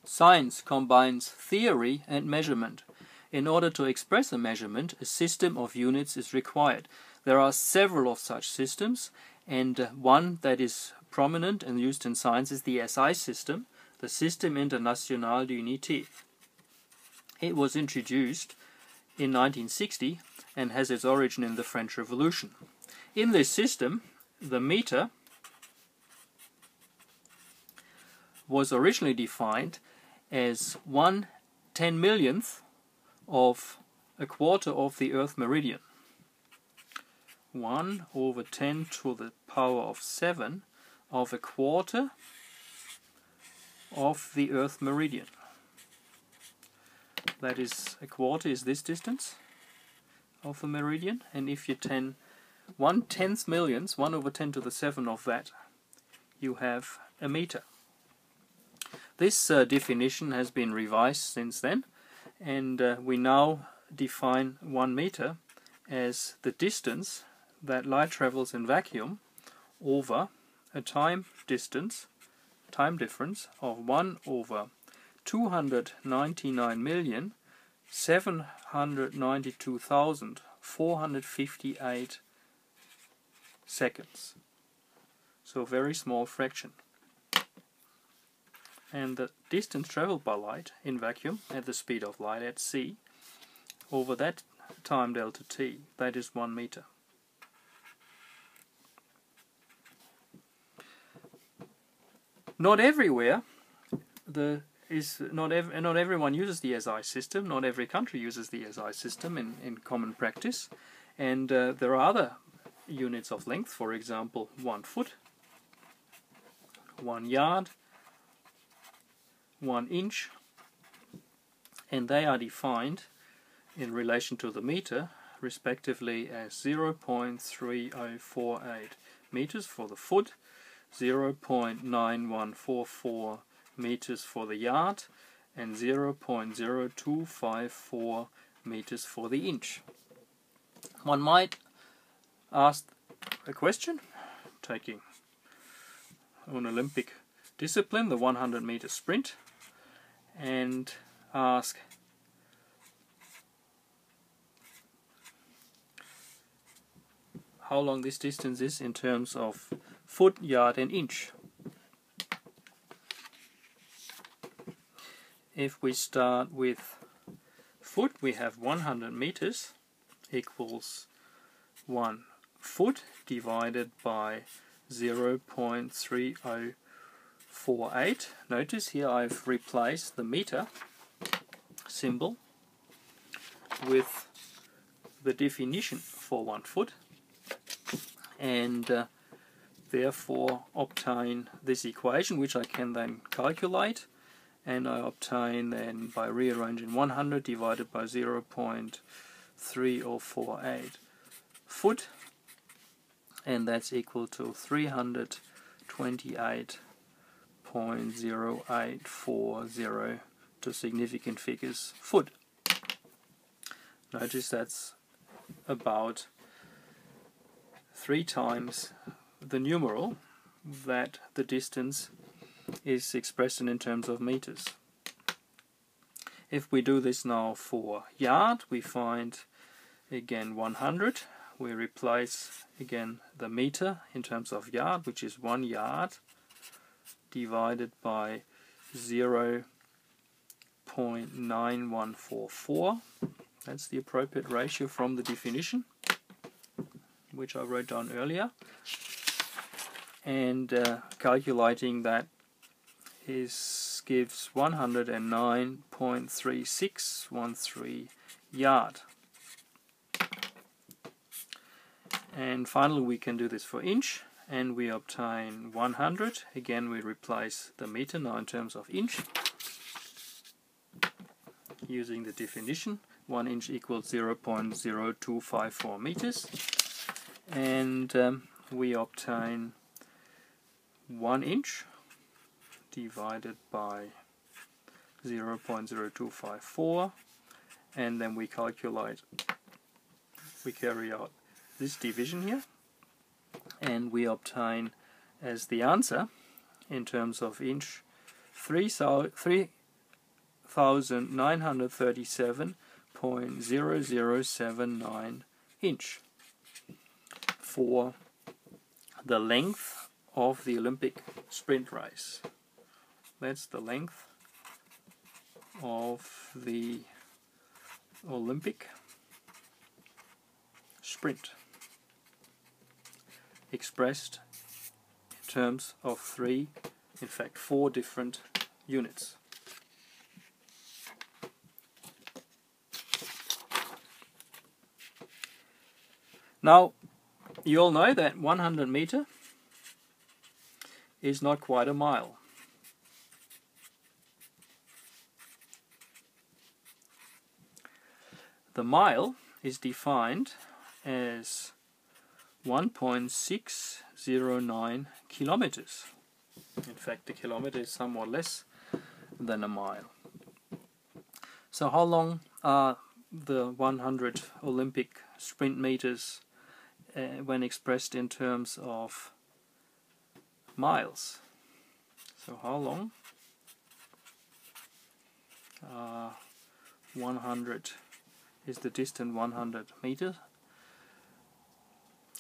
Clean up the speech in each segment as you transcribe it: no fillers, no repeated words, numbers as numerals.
Science combines theory and measurement. In order to express a measurement, a system of units is required. There are several of such systems, and one that is prominent and used in science is the SI system, the Système International d'Unité. It was introduced in 1960 and has its origin in the French Revolution. In this system, the meter was originally defined as 1/10,000,000th of a quarter of the Earth meridian. 1/10⁷ of a quarter of the Earth meridian. That is, a quarter is this distance of the meridian, and if you 1/10 millionths, 1/10⁷ of that, you have a meter. This definition has been revised since then, and we now define 1 meter as the distance that light travels in vacuum over a time difference of 1/299,792,458 seconds. So a very small fraction. And the distance traveled by light in vacuum at the speed of light at c over that time delta t, that is 1 meter. Not everywhere not everyone uses the SI system. Not every country uses the SI system in common practice, and there are other units of length. For example, 1 foot, 1 yard, 1 inch, and they are defined in relation to the meter respectively as 0.3048 meters for the foot, 0.9144 meters for the yard, and 0.0254 meters for the inch. One might ask a question, taking an Olympic discipline, the 100-meter sprint, and ask, how long this distance is in terms of foot, yard and inch. If we start with foot, we have 100 meters equals 1 foot divided by 0.3048. Notice here I've replaced the meter symbol with the definition for 1 foot, and therefore obtain this equation, which I can then calculate, and I obtain then by rearranging 100 divided by 0.3048 foot, and that's equal to 328.0840 to significant figures foot. Notice that's about 3 times the numeral that the distance is expressed in terms of meters. If we do this now for yard, we find again 100. We replace again the meter in terms of yard, which is 1 yard divided by 0.9144. That's the appropriate ratio from the definition, which I wrote down earlier. And calculating that gives 109.3613 yard. And finally we can do this for inch, and we obtain 100. Again we replace the meter now in terms of inch using the definition. 1 inch equals 0.0254 meters, and we obtain 1 inch divided by 0.0254, and then we carry out this division here, and we obtain as the answer in terms of inch 1,937.0079 inch for the length of the Olympic sprint race. That's the length of the Olympic sprint, expressed in terms of four different units. Now, you all know that 100 meter is not quite a mile. The mile is defined as 1.609 kilometers. In fact, a kilometer is somewhat less than a mile. So how long are the 100 Olympic sprint meters when expressed in terms of miles? So how long 100 is the distance 100 meters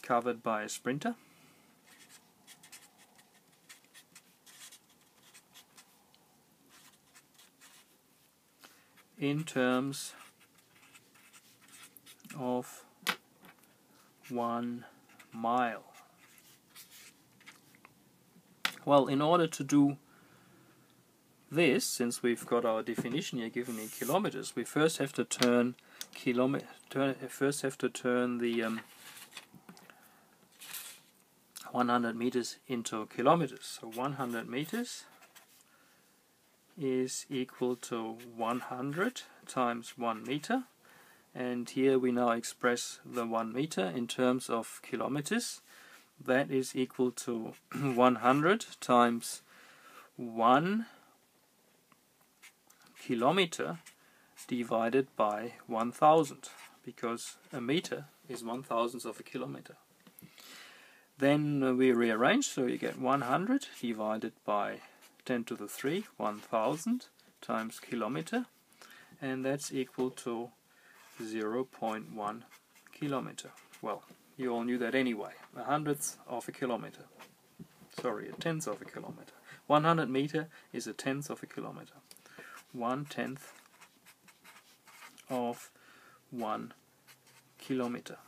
covered by a sprinter. In terms of 1 mile. Well, in order to do this, since we've got our definition here given in kilometers, we first have to turn the 100 meters into kilometers. So 100 meters is equal to 100 times 1 meter, and here we now express the 1 meter in terms of kilometers. That is equal to 100 times 1 kilometer divided by 1,000, because a meter is 1,000th of a kilometer. Then we rearrange, so you get 100 divided by 10 to the 3, 1,000 times kilometer, and that's equal to 0.1 kilometer. Well, you all knew that anyway. 100th of a kilometer. Sorry, a 10th of a kilometer. 100 meter is a 10th of a kilometer. 1/10 of 1 kilometer.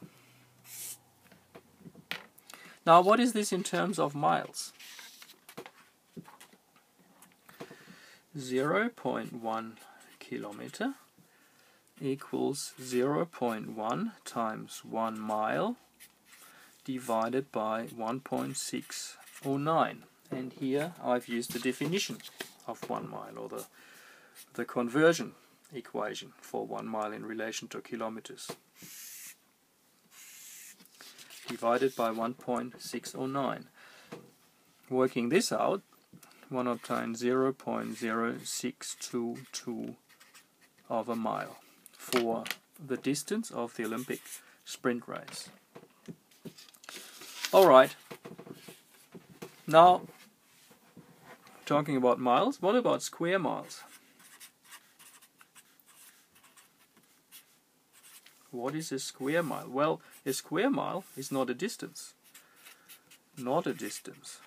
Now, what is this in terms of miles? 0.1 kilometer equals 0.1 times 1 mile divided by 1.609. And here I've used the definition of 1 mile, or the conversion equation for 1 mile in relation to kilometers, divided by 1.609. Working this out, one obtains 0.0622 of a mile for the distance of the Olympic sprint race. Alright, now talking about miles, what about square miles? What is a square mile? Well, a square mile is not a distance. Not a distance.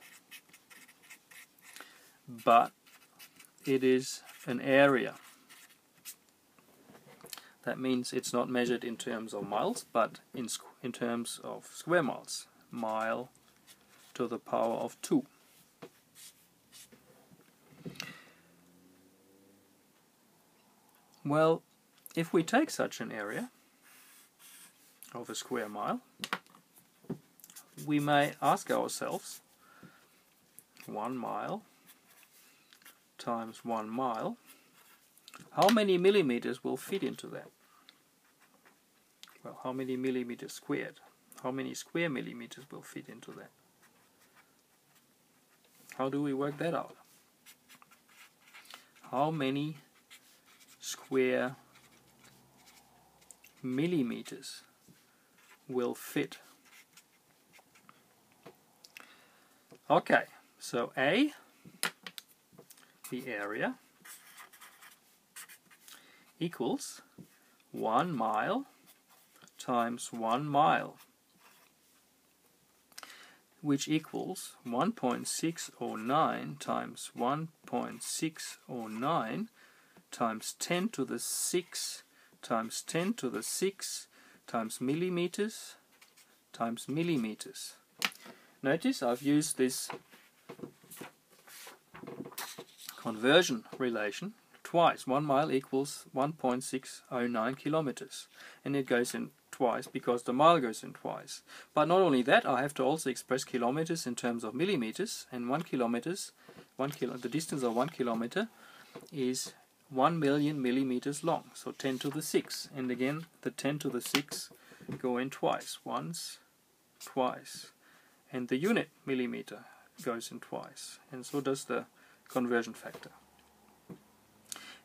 But it is an area. That means it's not measured in terms of miles, but in terms of square miles. Mile to the power of 2. Well, if we take such an area of a square mile, we may ask ourselves, 1 mile times 1 mile, how many millimeters will fit into that? Well, how many millimeters squared? How many square millimeters will fit into that? How do we work that out? How many square millimeters will fit? Okay, so A, the area, equals 1 mile times 1 mile, which equals 1.609 times 1.609 times 10 to the 6 times 10 to the 6 times millimeters times millimeters. Notice I've used this conversion relation twice. 1 mile equals 1.609 kilometers, and it goes in twice because the mile goes in twice. But not only that, I have to also express kilometers in terms of millimeters, and the distance of 1 kilometer is 1 million millimeters long, so 10 to the 6. And again, the 10 to the 6 go in twice, once, twice, and the unit millimeter goes in twice, and so does the conversion factor.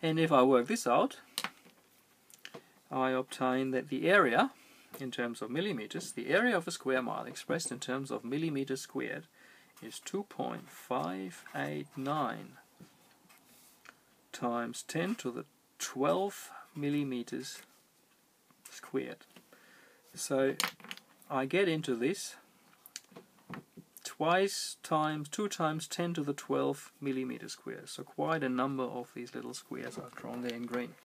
And if I work this out, I obtain that the area in terms of millimeters, the area of a square mile expressed in terms of millimeters squared is 2.589 times 10 to the 12 millimeters squared. So I get into this twice times 2 times 10 to the 12 millimeters squared. So quite a number of these little squares I've drawn there in green.